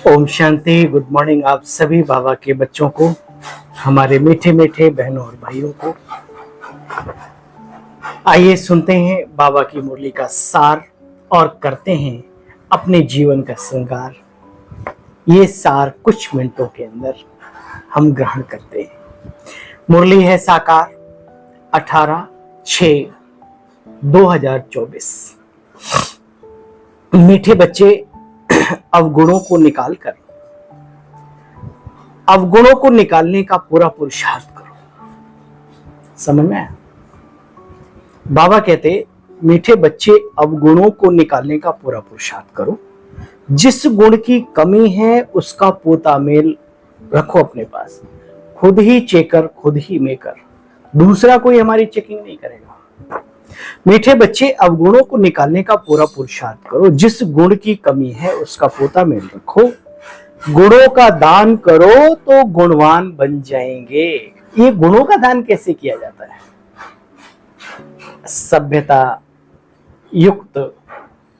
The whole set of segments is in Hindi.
ओम शांति। गुड मॉर्निंग आप सभी बाबा के बच्चों को, हमारे मीठे मीठे बहनों और भाइयों को। आइए सुनते हैं बाबा की मुरली का सार और करते हैं अपने जीवन का श्रृंगार। ये सार कुछ मिनटों के अंदर हम ग्रहण करते हैं। मुरली है साकार 18/6/2024। मीठे बच्चे, अवगुणों को निकालकर अवगुणों को निकालने का पूरा पुरुषार्थ करो। समझ में आया? बाबा कहते मीठे बच्चे, अवगुणों को निकालने का पूरा पुरुषार्थ करो। जिस गुण की कमी है उसका पोता मेल रखो अपने पास। खुद ही चेकर, खुद ही मेकर, दूसरा कोई हमारी चेकिंग नहीं करेगा। मीठे बच्चे, अवगुणों को निकालने का पूरा पुरुषार्थ करो। जिस गुण की कमी है उसका पोता मेल रखो। गुणों का दान करो तो गुणवान बन जाएंगे। ये गुणों का दान कैसे किया जाता है? सभ्यता युक्त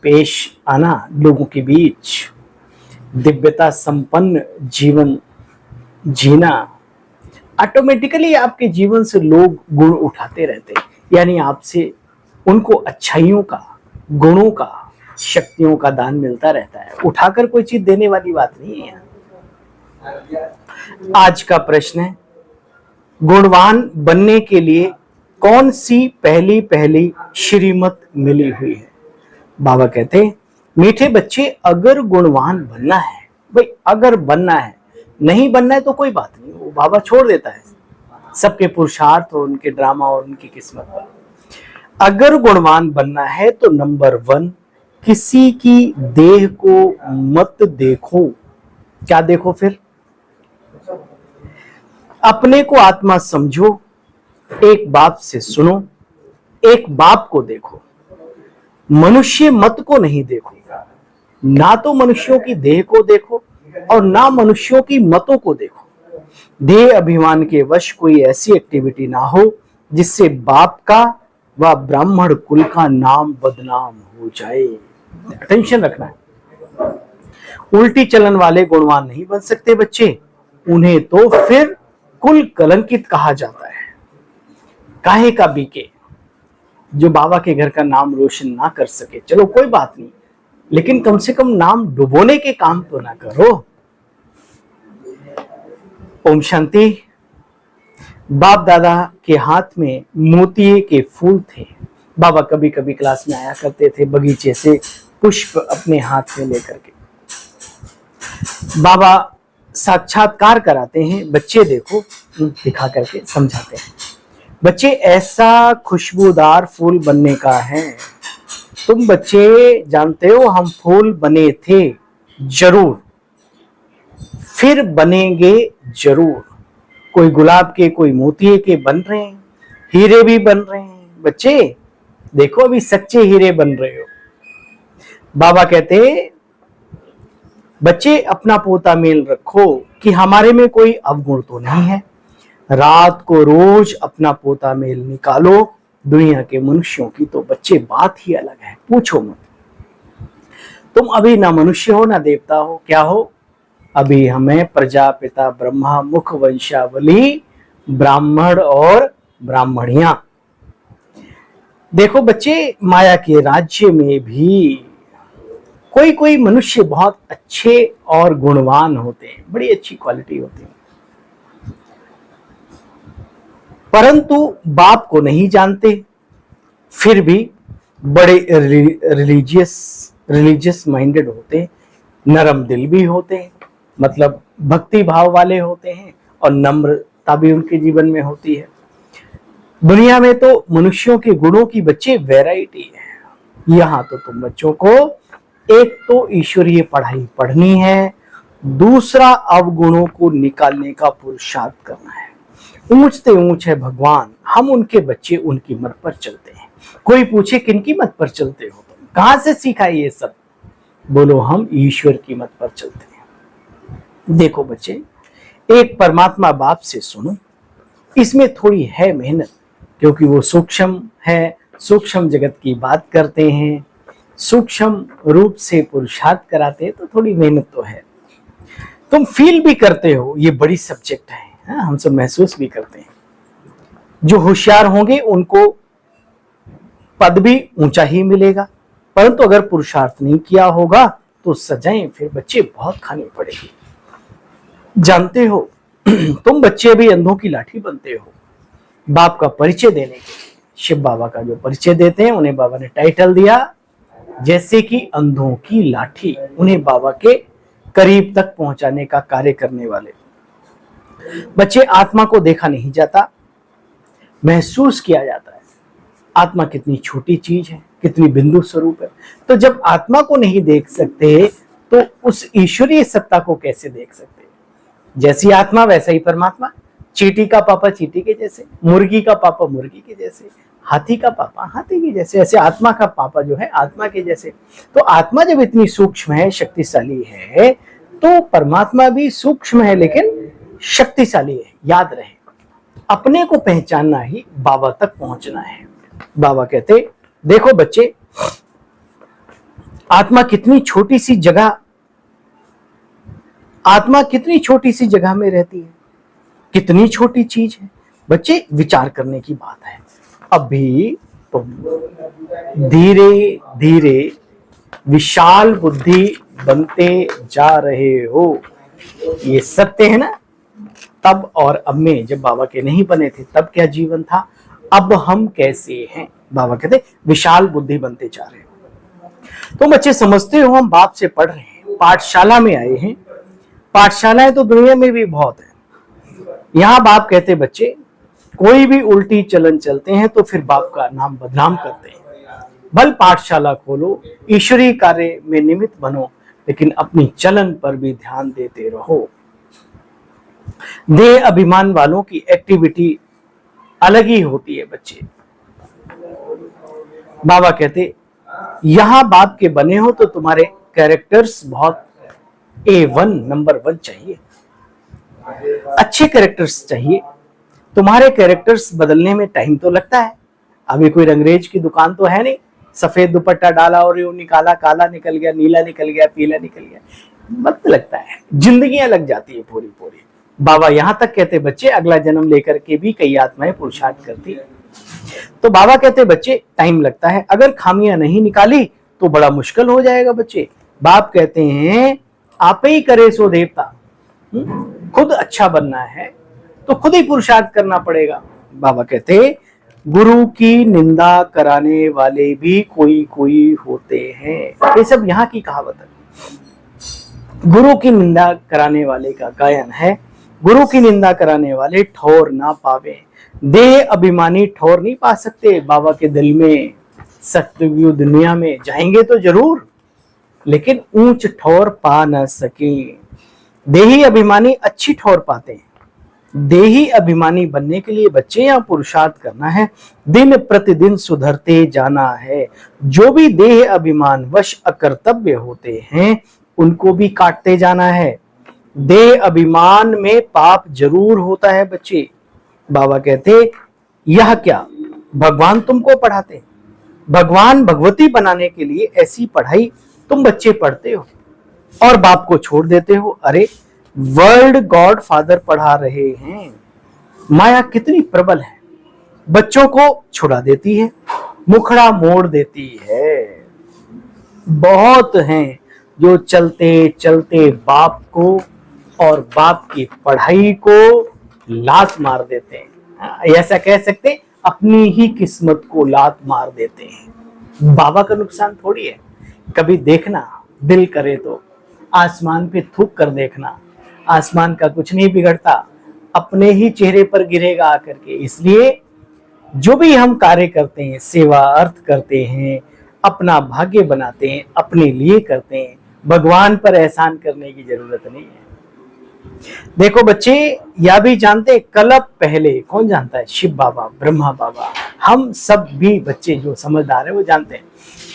पेश आना लोगों के बीच, दिव्यता संपन्न जीवन जीना, ऑटोमेटिकली आपके जीवन से लोग गुण उठाते रहते हैं। यानी आपसे उनको अच्छाइयों का, गुणों का, शक्तियों का दान मिलता रहता है। उठाकर कोई चीज देने वाली बात नहीं है। आज का प्रश्न है, गुणवान बनने के लिए कौन सी पहली पहली श्रीमत मिली हुई है? बाबा कहते हैं मीठे बच्चे, अगर गुणवान बनना है, भाई अगर बनना है, नहीं बनना है तो कोई बात नहीं, वो बाबा छोड़ देता है सबके पुरुषार्थ और उनके ड्रामा और उनकी किस्मत पर। अगर गुणवान बनना है तो नंबर 1, किसी की देह को मत देखो। क्या देखो फिर? अपने को आत्मा समझो। एक बाप से सुनो, एक बाप को देखो। मनुष्य मत को नहीं देखो। ना तो मनुष्यों की देह को देखो और ना मनुष्यों की मतों को देखो। देह अभिमान के वश कोई ऐसी एक्टिविटी ना हो जिससे बाप का व ब्राह्मण कुल का नाम बदनाम हो जाए। अटेंशन रखना है। उल्टी चलन वाले गुणवान नहीं बन सकते बच्चे, उन्हें तो फिर कुल कलंकित कहा जाता है। काहे का बीके, जो बाबा के घर का नाम रोशन ना कर सके, चलो कोई बात नहीं, लेकिन कम से कम नाम डुबोने के काम तो ना करो। ओम शांति। बाप दादा के हाथ में मोतिये के फूल थे। बाबा कभी कभी क्लास में आया करते थे बगीचे से पुष्प अपने हाथ में लेकर के। बाबा साक्षात्कार कराते हैं, बच्चे देखो, दिखा करके समझाते हैं। बच्चे, ऐसा खुशबूदार फूल बनने का है। तुम बच्चे जानते हो हम फूल बने थे जरूर, फिर बनेंगे जरूर। कोई गुलाब के, कोई मोतिये के बन रहे हैं, हीरे भी बन रहे हैं। बच्चे देखो, अभी सच्चे हीरे बन रहे हो। बाबा कहते बच्चे, अपना पोता मेल रखो कि हमारे में कोई अवगुण तो नहीं है। रात को रोज अपना पोता मेल निकालो। दुनिया के मनुष्यों की तो बच्चे बात ही अलग है, पूछो मत। तुम अभी ना मनुष्य हो ना देवता हो, क्या हो? अभी हमें प्रजापिता ब्रह्मा, मुख वंशावली, ब्राह्मण और ब्राह्मणियां। देखो बच्चे, माया के राज्य में भी कोई कोई मनुष्य बहुत अच्छे और गुणवान होते हैं, बड़ी अच्छी क्वालिटी होती है, परंतु बाप को नहीं जानते, फिर भी बड़े रिलीजियस माइंडेड होते हैं, नरम दिल भी होते हैं, मतलब भक्ति भाव वाले होते हैं, और नम्रता भी उनके जीवन में होती है। दुनिया में तो मनुष्यों के गुणों की बच्चे वैरायटी है। यहाँ तो तुम बच्चों को एक तो ईश्वरीय पढ़ाई पढ़नी है, दूसरा अवगुणों को निकालने का पुरुषार्थ करना है। ऊंचते ऊंच है भगवान, हम उनके बच्चे उनकी मत पर चलते हैं। कोई पूछे किनकी मत पर चलते हो तुम, कहां से सीखा ये सब? बोलो हम ईश्वर की मत पर चलते हैं। देखो बच्चे, एक परमात्मा बाप से सुनो। इसमें थोड़ी है मेहनत, क्योंकि वो सूक्ष्म है, सूक्ष्म जगत की बात करते हैं, सूक्ष्म रूप से पुरुषार्थ कराते हैं, तो थोड़ी मेहनत तो है। तुम फील भी करते हो, ये बड़ी सब्जेक्ट है, हम सब महसूस भी करते हैं। जो होशियार होंगे उनको पद भी ऊंचा ही मिलेगा, परंतु अगर पुरुषार्थ नहीं किया होगा तो सजाएं फिर बच्चे बहुत खानी पड़ेगी। जानते हो तुम बच्चे भी अंधों की लाठी बनते हो। बाप का परिचय देने के लिए शिव बाबा का जो परिचय देते हैं, उन्हें बाबा ने टाइटल दिया जैसे कि अंधों की लाठी, उन्हें बाबा के करीब तक पहुंचाने का कार्य करने वाले। बच्चे, आत्मा को देखा नहीं जाता, महसूस किया जाता है। आत्मा कितनी छोटी चीज है, कितनी बिंदु स्वरूप है। तो जब आत्मा को नहीं देख सकते तो उस ईश्वरीय सत्ता को कैसे देख सकते? जैसी आत्मा वैसा ही परमात्मा। चींटी का पापा चींटी के जैसे, मुर्गी का पापा मुर्गी के जैसे, हाथी का पापा हाथी के जैसे, ऐसे आत्मा का पापा जो है आत्मा के जैसे। तो आत्मा जब इतनी सूक्ष्म है, शक्तिशाली है, तो परमात्मा भी सूक्ष्म है लेकिन शक्तिशाली है। याद रहे, अपने को पहचानना ही बाबा तक पहुंचना है। बाबा कहते, देखो बच्चे, आत्मा कितनी छोटी सी जगह में रहती है, कितनी छोटी चीज है। बच्चे, विचार करने की बात है। अभी तुम धीरे धीरे विशाल बुद्धि बनते जा रहे हो, ये सत्य है ना। तब और अब में, जब बाबा के नहीं बने थे तब क्या जीवन था, अब हम कैसे हैं। बाबा कहते विशाल बुद्धि बनते जा रहे हो। तो बच्चे समझते हो, हम बाप से पढ़ रहे हैं, पाठशाला में आए हैं। पाठशालाएं तो दुनिया में भी बहुत है। यहां बाप कहते, बच्चे कोई भी उल्टी चलन चलते हैं तो फिर बाप का नाम बदनाम करते हैं। बल पाठशाला खोलो, ईश्वरीय कार्य में निमित्त बनो, लेकिन अपनी चलन पर भी ध्यान देते रहो। देह अभिमान वालों की एक्टिविटी अलग ही होती है बच्चे। बाबा कहते, यहां बाप के बने हो तो तुम्हारे कैरेक्टर्स बहुत A1 नंबर 1 चाहिए, अच्छे कैरेक्टर्स चाहिए। तुम्हारे कैरेक्टर्स बदलने में टाइम तो लगता है। अभी कोई रंगरेज की दुकान तो है नहीं, सफेद दुपट्टा डाला और यूं निकाला, काला निकल गया, नीला निकल गया, पीला निकल गया, वक्त लगता है, जिंदगियां लग जाती है पूरी पूरी। बाबा यहां तक कहते, बच्चे अगला जन्म लेकर के भी कई आत्माएं पुरुषार्थ करती। तो बाबा कहते, बच्चे टाइम लगता है, अगर खामियां नहीं निकाली तो बड़ा मुश्किल हो जाएगा बच्चे। बाप कहते हैं, आप ही करे सो देवता। खुद अच्छा बनना है तो खुद ही पुरुषार्थ करना पड़ेगा। बाबा कहते, गुरु की निंदा कराने वाले भी कोई कोई होते हैं। ये सब यहाँ की कहावत है। गुरु की निंदा कराने वाले का गायन है, गुरु की निंदा कराने वाले ठौर ना पावे। देह अभिमानी ठौर नहीं पा सकते बाबा के दिल में। सत्ययुग दुनिया में जाएंगे तो जरूर, लेकिन ऊंच ठौर पा न सके। देही अभिमानी अच्छी ठौर पाते हैं। देही अभिमानी बनने के लिए बच्चे यहाँ पुरुषार्थ करना है, दिन प्रतिदिन सुधरते जाना है। जो भी देह अभिमान वश अकर्तव्य होते हैं उनको भी काटते जाना है। देह अभिमान में पाप जरूर होता है बच्चे। बाबा कहते, यह क्या भगवान तुमको पढ़ाते? भगवान भगवती बनाने के लिए ऐसी पढ़ाई तुम बच्चे पढ़ते हो और बाप को छोड़ देते हो। अरे वर्ल्ड गॉड फादर पढ़ा रहे हैं। माया कितनी प्रबल है, बच्चों को छुड़ा देती है, मुखड़ा मोड़ देती है। बहुत हैं जो चलते चलते बाप को और बाप की पढ़ाई को लात मार देते हैं। ऐसा कह सकते हैं, अपनी ही किस्मत को लात मार देते हैं। बाबा का नुकसान थोड़ी है। कभी देखना, दिल करे तो आसमान पे थूक कर देखना, आसमान का कुछ नहीं बिगड़ता, अपने ही चेहरे पर गिरेगा आकर के। इसलिए जो भी हम कार्य करते हैं, सेवा अर्थ करते हैं, अपना भाग्य बनाते हैं, अपने लिए करते हैं, भगवान पर एहसान करने की जरूरत नहीं है। देखो बच्चे, यह भी जानते, कल्प पहले कौन जानता है? शिव बाबा, ब्रह्मा बाबा, हम सब भी बच्चे जो समझदार है वो जानते हैं।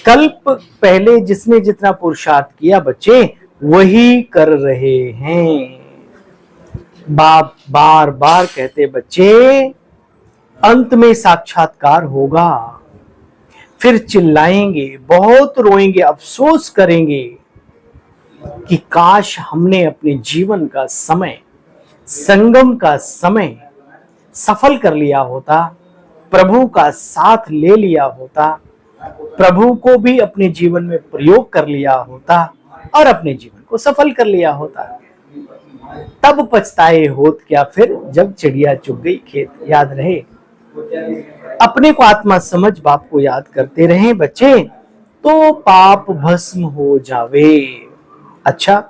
कल्प पहले जिसने जितना पुरुषार्थ किया बच्चे वही कर रहे हैं। बाप बार बार कहते, बच्चे अंत में साक्षात्कार होगा, फिर चिल्लाएंगे, बहुत रोएंगे, अफसोस करेंगे। कि काश हमने अपने जीवन का समय, संगम का समय सफल कर लिया होता, प्रभु का साथ ले लिया होता, प्रभु को भी अपने जीवन में प्रयोग कर लिया होता और अपने जीवन को सफल कर लिया होता। तब पछताए होत क्या फिर, जब चिड़िया चुग गई खेत। याद रहे, अपने को आत्मा समझ बाप को याद करते रहे बच्चे, तो पाप भस्म हो जावे। अच्छा,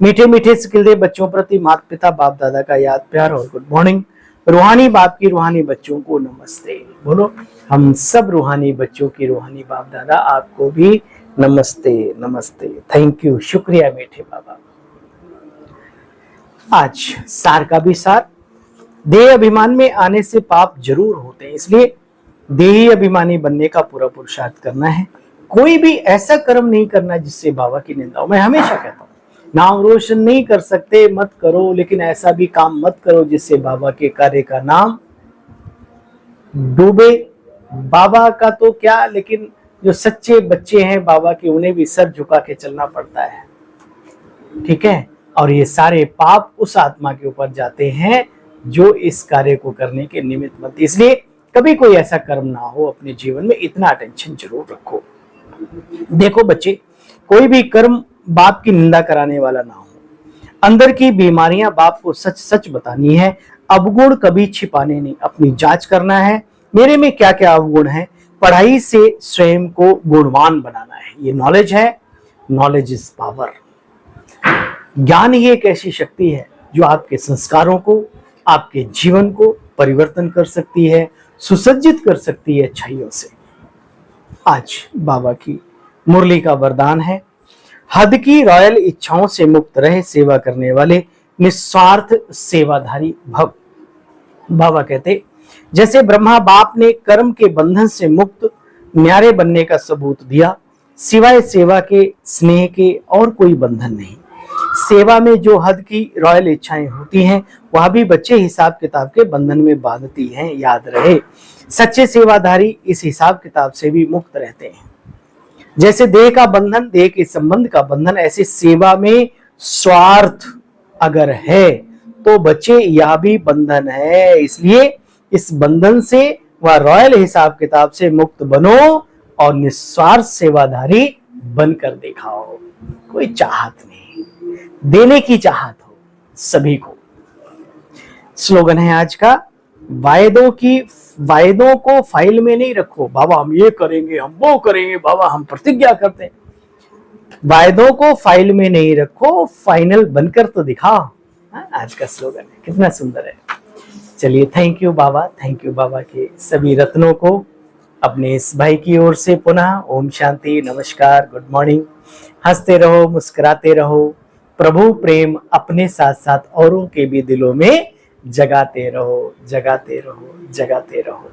मीठे मीठे सिखिल दे बच्चों प्रति माता पिता बाप दादा का याद प्यार और गुड मॉर्निंग। रूहानी बाप की रूहानी बच्चों को नमस्ते। बोलो, हम सब रूहानी बच्चों की रूहानी बाप दादा आपको भी नमस्ते नमस्ते। थैंक यू, शुक्रिया मीठे बाबा। आज सार का भी सार, देह अभिमान में आने से पाप जरूर होते हैं, इसलिए देही अभिमानी बनने का पूरा पुरुषार्थ करना है। कोई भी ऐसा कर्म नहीं करना जिससे बाबा की निंदा हो। मैं हमेशा कहता हूँ, नाम रोशन नहीं कर सकते मत करो, लेकिन ऐसा भी काम मत करो जिससे बाबा के कार्य का नाम डूबे। बाबा का तो क्या, लेकिन जो सच्चे बच्चे हैं बाबा के, उन्हें भी सर झुका के चलना पड़ता है, ठीक है। और ये सारे पाप उस आत्मा के ऊपर जाते हैं जो इस कार्य को करने के निमित्त बनती। इसलिए कभी कोई ऐसा कर्म ना हो अपने जीवन में, इतना अटेंशन जरूर रखो। देखो बच्चे, कोई भी कर्म बाप की निंदा कराने वाला ना हो। अंदर की बीमारियां बाप को सच सच बतानी है, अवगुण कभी छिपाने नहीं। अपनी जांच करना है, मेरे में क्या क्या अवगुण है। पढ़ाई से स्वयं को गुणवान बनाना है। ये नॉलेज है, नॉलेज इज पावर। ज्ञान ही एक ऐसी शक्ति है जो आपके संस्कारों को, आपके जीवन को परिवर्तन कर सकती है, सुसज्जित कर सकती है अच्छाइयों से। आज बाबा की मुरली का वरदान है, हद की रॉयल इच्छाओं से मुक्त रहे सेवा करने वाले निस्वार्थ सेवाधारी भव। बाबा कहते, जैसे ब्रह्मा बाप ने कर्म के बंधन से मुक्त न्यारे बनने का सबूत दिया, सिवाय सेवा के, स्नेह के और कोई बंधन नहीं। सेवा में जो हद की रॉयल इच्छाएं होती हैं, वह भी बच्चे हिसाब किताब के बंधन में बांधती हैं। याद रहे, सच्चे सेवाधारी इस हिसाब किताब से भी मुक्त रहते हैं। जैसे देह का बंधन, देह के संबंध का बंधन, ऐसे सेवा में स्वार्थ अगर है तो बच्चे यह भी बंधन है। इसलिए इस बंधन से वह रॉयल हिसाब किताब से मुक्त बनो और निस्वार्थ सेवाधारी बनकर दिखाओ। कोई चाहत नहीं, देने की चाहत हो सभी को। स्लोगन है आज का, वायदों को फाइल में नहीं रखो। बाबा हम ये करेंगे, हम वो करेंगे, बाबा हम प्रतिज्ञा करते हैं। वायदों को फाइल में नहीं रखो, फाइनल बनकर तो दिखाओ। आज का स्लोगन है, कितना सुंदर है। चलिए, थैंक यू बाबा, थैंक यू बाबा के सभी रत्नों को अपने इस भाई की ओर से पुनः ओम शांति, नमस्कार, गुड मॉर्निंग। हंसते रहो, मुस्कुराते रहो, प्रभु प्रेम अपने साथ साथ औरों के भी दिलों में जगाते रहो, जगाते रहो, जगाते रहो।